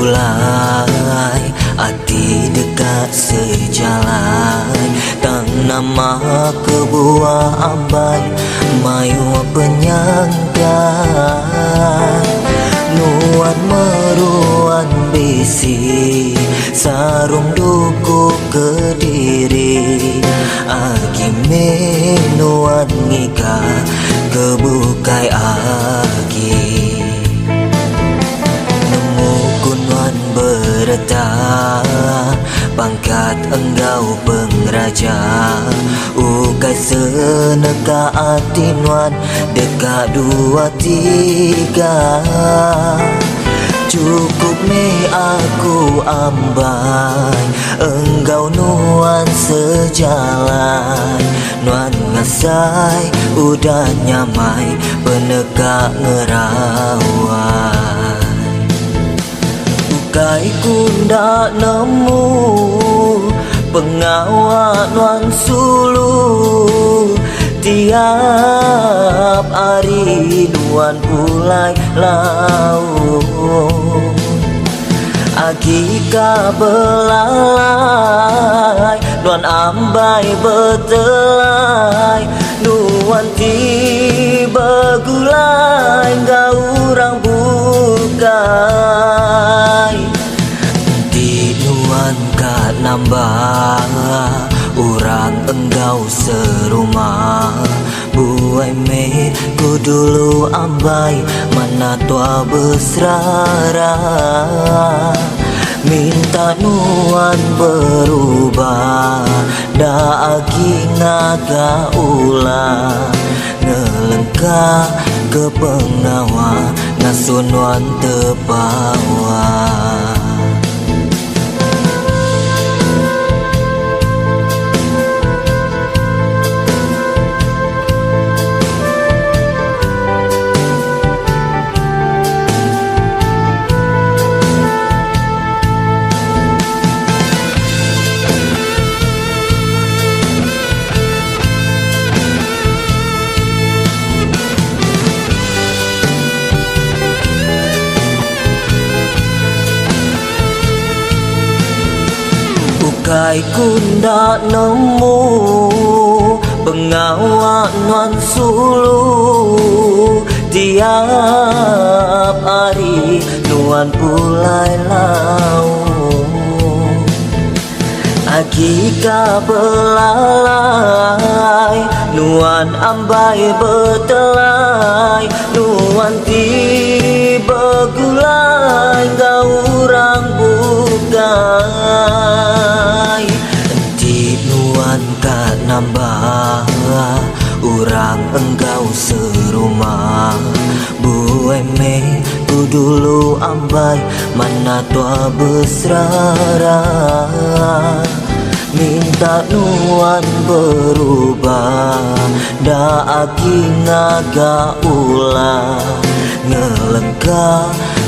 begulai hati dekat sejalan, tang nama kebuah ambai mayu penyangkan. Nuan meruan bisi sarung duku Kediri, agime nuan ngika kebukai agi. Nemu kunuan bereta pangkat enggau pengraja, ukai seneka atinuan dekat 2-3. Cukup me aku ambai, enggau nuan sejalan. Nuan ngasai udah nyamai penegak ngerawan. Bukai kundak nemu pengawak nuan sulu, tiap hari nuan pulai laut. Agika belalai nuan ambai betelai, nuan tiba gulai gak urang bukai. Di nuan kat nambah urang enggau serumah, buai me ku dulu ambai mana tua besrara. Minta nuan berubah da agi ngaga ulah, ngelengkah ke pengawa ngasunuan tepawa. Bukai kundak nemu pengawak nuan sulu, tiap hari nuan pulai laut. Agika belalai nuan ambai betelai, nuan tiba gulai gak urang bukai. Enti nuan kat nambah urang enggau serumah, buai me ku dulu ambai mana tua besrara. Minta nuan berubah da agi ngaga ulah, ngelengkah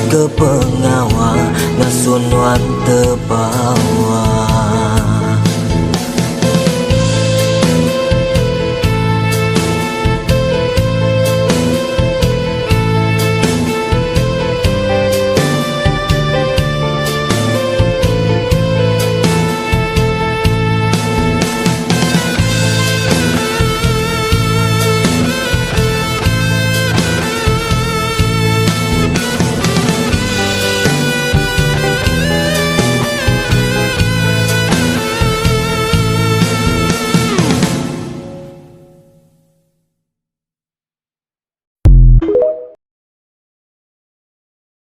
ke pengawa ngasunuan tepawa.